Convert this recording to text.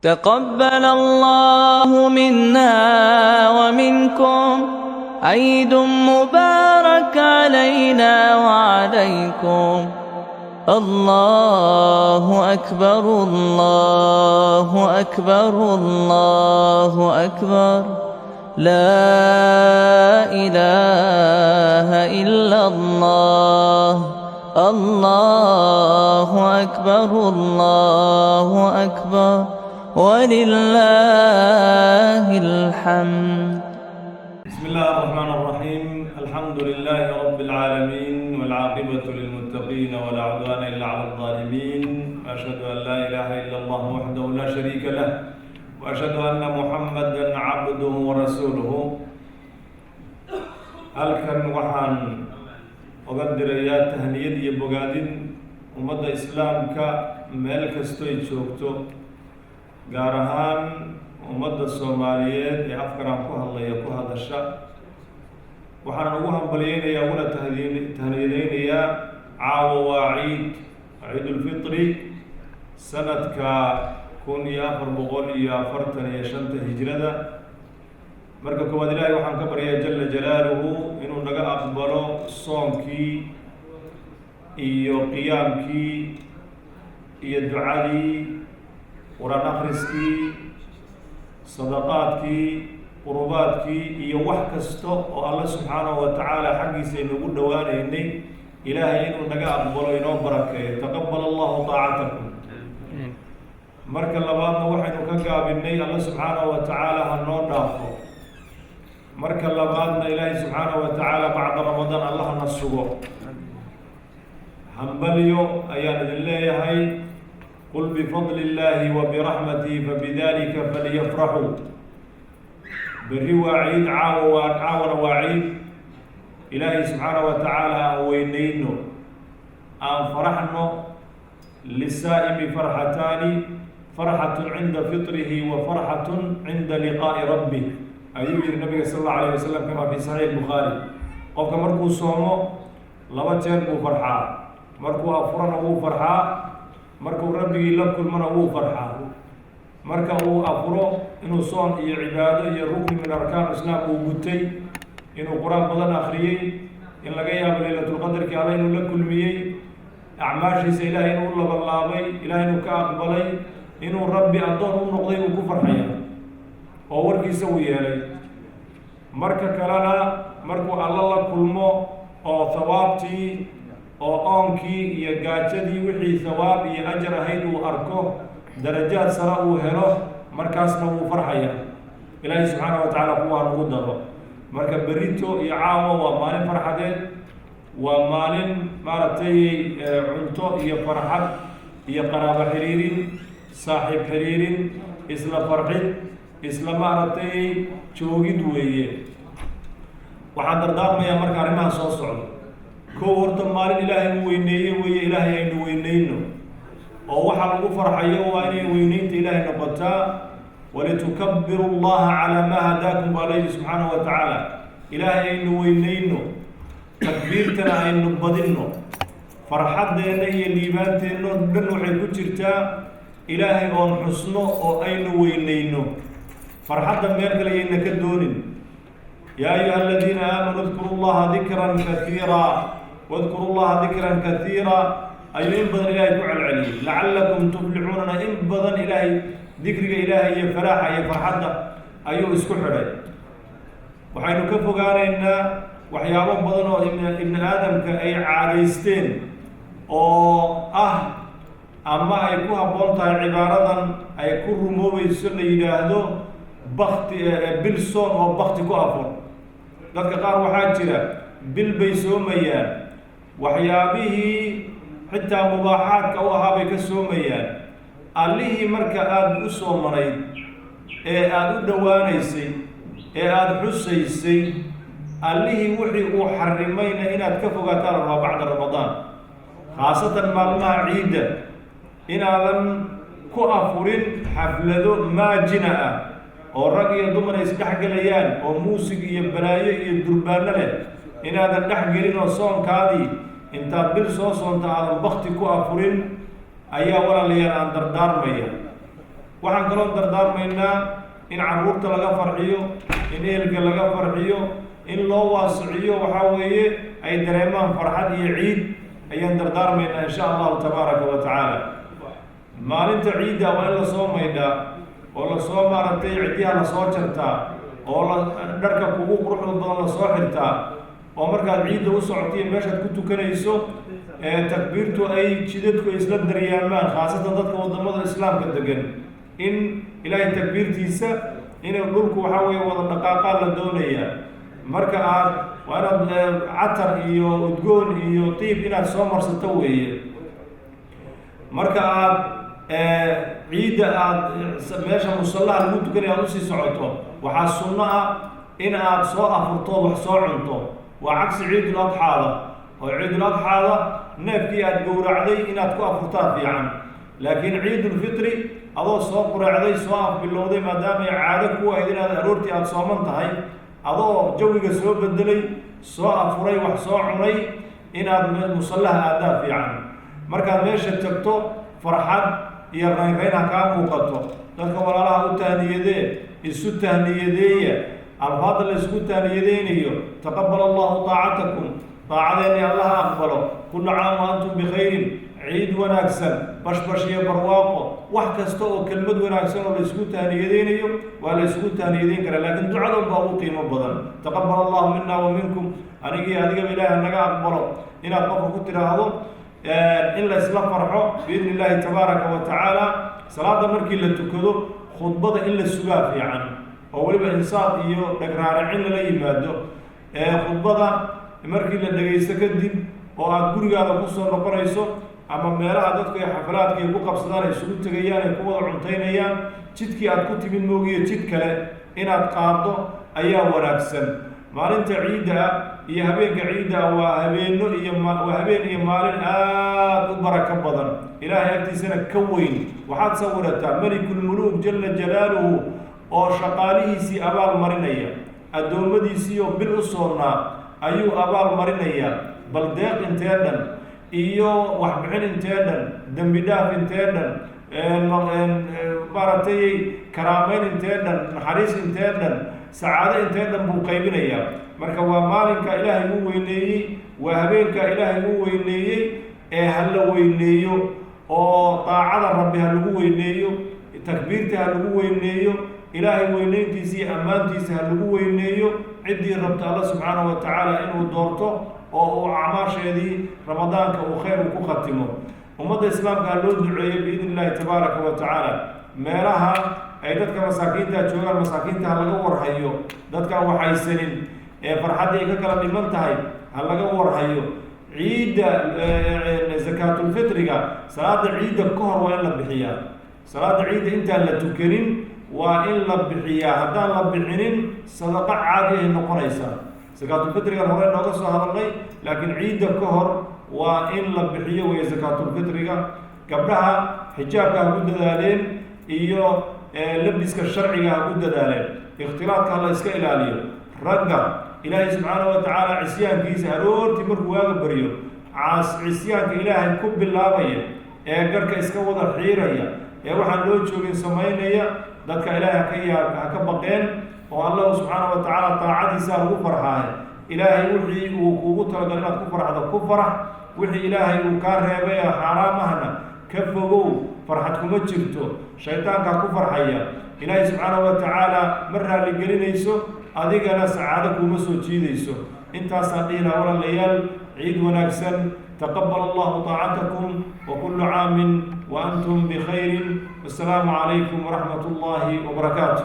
تقبل الله منا ومنكم عيد مبارك علينا وعليكم. الله أكبر الله أكبر الله أكبر، لا إله إلا الله. الله أكبر الله أكبر ولله الحمد. بسم الله الرحمن الرحيم. الحمد لله رب العالمين، والعاقبة للمتقين ولا عدوان إلا على الظالمين. وأشهد أن لا إله إلا الله وحده لا شريك له، وأشهد أن محمدا عبده ورسوله. halkan waxaan uga dirayaa tahniyad iyo bogaadin ummadda islaamka meel kastoy joogto, gaar ahaan ummadda Soomaaliyeed ee afkaan ku hadlaya ku hadasha. waxaan ugu hambaliyeynayaa una tahniyadeynayaa caawa waa ciidulfitri sanadka 1445 hijrada. marka koowaad ilaahay waxaan ka baryaa jalla jalaaluhu inuu naga aqbalo soonkii iyo qiyaamkii iyo ducadii, quraan akhriskii, sadaqaadkii, qurubaadkii iyo wax kasta oo alla subxaanahu wa tacaala xaggiisa aynugu dhowaanaynay. ilaahay inuu naga aqbalo inoo barakeeyo. taqabbal allahu taacatakum. marka labaadna waxaynu ka gaabinay alla subxaanahu wa tacaala ha noo dhaafo. marka labaadna ilaahay subxaanahu wa tacaala bacda ramadaan allahna sugo. hambalyo ayaan idin leeyahay. qul bifadli illaahi wa biraxmatihi fabidalika falyafraxuu. berri waa ciid, caawana waa ciid. ilaahay subxaanahu wa tacaala aan weynayno, aan faraxno. lisaa'imi farxataani, farxatun cinda fitrihi wa farxatun cinda liqaa'i rabbih, ayuu yihi nabiga sal allahu alayh wasalam kamaa fi saxiix bukhaari. qofka markuu soomo laba jeer buu farxaa. markuu afurana wuu farxaa, markuu rabbigii la kulmana wuu farxaa. marka uu afuro inuu soon iyo cibaado iyo rukni min arkaan islaam uu gutay, inuu qur-aan badan akhriyey, in laga yaabo laylatulqadarkii alla inuu la kulmiyey, acmaashiisa ilaahay inuu labanlaabay, ilaahay inuu ka aqbalay, inuu rabbi addoon u noqday uu ku farxaya oo warkiisa uu yeelay. marka kalena markuu alla la kulmo oo hawaabtii oo oonkii iyo gaajadii wixii hawaab iyo ajar ahayd uu arko, darajaad sare uu helo, markaasna wuu farxaya. ilaahay subxaanahu wa tacaala kuwaan ugu daro. marka berito iyo caawa waa maalin farxadeed, waa maalin maaragtay cunto iyo farxad iyo qaraabo xiriirin, saaxiib xiriirin, isla farxid, isla maaragtay joogid weeye. waxaan dardaarmayaa marka arrimaha soo socdo. kow horta maalin ilaahay uu weyneeye weeye, ilaahay aynu weyneyno oo waxaa lagu farxayo waa inay weyneynta ilaahay noqotaa. walitukabbiru allaha calaa maa hadaakum baa layidhi subxaanahu wa tacaala. ilaahay aynu weyneyno, takbiirtana aynu badinno. farxaddeenna iyo liibaanteenno dhan waxay ku jirtaa ilaahay oon xusno oo aynu weyneyno. farxadda meel kale yayna ka doonin. yaa ayuha aladiina aamanuu dkuru llaha dikran kaiira, wadkuru llaha dikran kaiira ayuu in badan ilaahay ku celceliyey. lacallakum tuflixuunana in badan ilaahay dikriga ilaahay iyo faraaxa iyo farxadda ayuu isku xidhay. waxaynu ka fogaanaynaa waxyaabo badan oo ibni aadamka ay caadaysteen oo ah ama ay ku habboon tahay cibaaradan ay ku rumoobayso la yidhaahdo bakti bil soon oo bakti ku afur. dadka qaar waxaa jira bil bay soomayaan, waxyaabihii xitaa mubaaxaadka u ahaa bay ka soomayaan. allihii marka aada u soomanayd ee aada u dhowaanaysay ee aada xusaysay, allihii wixii uu xarimayna inaad ka fogaataa la rabaa bacda ramadaan, khaasatan maalmaha ciidda. inaadan ku afurin xaflado maajina ah oo rag iyo dumar ay isdhexgelayaan oo muusig iyo balaayo iyo durbaano leh, inaadan dhex gelin oo soonkaadii intaad bil soo soonta aadan bakti ku afurin ayaa walaalayaal aan dardaarmaya. waxaan kaloo dardaarmaynaa in carruurta laga farxiyo, in ehelka laga farxiyo, in loo waasiciyo waxaa weeye ay dareemaan farxad iyo ciid ayaan dardaarmaynaa insha allahu tabaaraka wa tacaala. maalinta ciidda waa in lasoo maydhaa oo lasoo maaragtay ciddiyaha lasoo jartaa oo dharka kugu quruxda badan lasoo xirtaa oo markaad ciidda u socotiyo meeshaad ku tukanayso takbiirtu ay jidadku isla daryaamaan, khaasatan dadka waddamada islaamka degan, in ilaahay takbiirtiisa inay dhulku waxaa weeye wada dhaqaaqaa la doonayaa. marka aad waa inaad catar iyo udgoon iyo tiib inaad soo marsato weeye. marka aad ciidda aad meesha musallaha lagu tukanaya aad usii socoto, waxaa sunno ah in aad soo afurto wax soo cunto. waa cagsi ciidul adxaada, oo ciidul adxaada neefkii aad gowracday inaad ku afurtaa fiican, laakiin ciidul fitri adoo soo quraacday soo afbilowday maadaama ay caado ku ahayd inaad aroortii aad sooman tahay, adoo jawiga soo bedelay soo afuray wax soo cunay, inaad musallaha aadaa fiican. markaad meesha tagto farxad iyo raynrayn ha kaa muuqato, dadka walaalaha u tahniyadee, isu tahniyadeeya, alfaada la isugu tahniyadeynayo, taqabbal allahu taacatakum, daacadeenni allaha aqbalo, kullu caam wa antum bikhayrin, ciid wanaagsan, bashbash iyo barwaaqo, wax kasta oo kelmad wanaagsan oo la isugu tahniyadeynayo waa la isugu tahniyadeyn karaa, laakiin ducadan baa ugu qiimo badan. taqabbal allahu mina wa minkum, anigii adigaba ilaahi naga aqbalo, inaad qofka ku tidhaahdo in la isla farxo biidni illaahi tabaaraka wa tacaala. salaada markii la tukado khudbada in la sugaa fiican, oo weliba insaad iyo dhagraaricin lala yimaado. khudbada markii la dhegaysto kadib oo aad gurigaada kusoo noqonayso ama meelaha dadku ay xafalaadka ay ku qabsadaan ay isugu tegayaan ay ku wada cuntaynayaan, jidkii aad ku timid moogiyo jid kale inaad qaado ayaa wanaagsan. maalinta ciidda iyo habeenka ciidda waa habeen iyo maalin aad u barako badan, ilaahay agtiisana ka weyn. waxaad sawirataa melikulmuluuk jalla jalaaluhu oo shaqaalihiisii abaal marinaya, addoommadiisiioo bil u soonnaa ayuu abaal marinayaa. bal deeq intee dhan iyo waxbixin intee dhan, dembi dhaaf intee dhan, maaragtay karaameyn intee dhan, naxariis intee dhan, sacaado intee dhan buu qaybinayaa. marka waa maalinka ilaahay uu weyneeyey, waa habeenka ilaahay uu weyneeyey, ee ha la weyneeyo oo daacada rabbi ha lagu weyneeyo, takbiirta ha lagu weyneeyo, ilaahay weyneyntiisa iyo ammaantiisa ha lagu weyneeyo. ciddii rabta alla subxaanahu wa tacaala inuu doorto oo uu acmaasheedii ramadaanka uu khayr ku khatimo. ummadda islaamka ha loo duceeyo biidni illaahi tabaaraka wa tacaala. meelaha ay dadka masaakiinta joogaan masaakiinta ha laga warhayo, dadkaan waxaysanin ee farxadda ay ka kala dhiman tahay ha laga warhayo. ciidda zakaatulfitriga salaada ciidda ka hor waa in la bixiyaa. salaada ciidda intaan la tukanin waa in la bixiyaa, haddaan la bixinin sadaqo caadi ay noqonaysaa. zakaatulfitrigan hore nooga soo hadalnay, laakiin ciidda ka hor waa in la bixiyo weeye zakaatulfitriga. gabdhaha xijaabka ha ku dadaaleen iyo labiska sharciga ha ku dadaaleen, ikhtilaadka ha la iska ilaaliyo. ragga ilaahay subxaanahu wa tacaala cisyaankiisa aroortii markuu waaga baryo cisyaanka ilaahay ku bilaabaya ee garhka iska wada xiiraya ee waxaan loo joogin samaynaya, dadka ilaahay ha ka baqeen oo allah subxaanahu wa tacaala taacadiisa lagu farxaayo. ilaahay wixii uu kuugu talagal inaad ku farxdo ku farax, wixii ilaahay uu kaa reebay ee xaaraamahna ka fogow, farxad kuma jirto, shaydaankaa ku farxaya. ilaahay subxaanahu wa tacaala ma raali gelinayso, adigana sacaado kuuma soo jiidayso. intaasaan dhihi lahaa walaalayaal, ciid wanaagsan. taqabbal allahu taacatakum wa kullu caamin wa antum bikhayrin. wassalaamu calaykum waraxmat ullaahi wabarakaatu.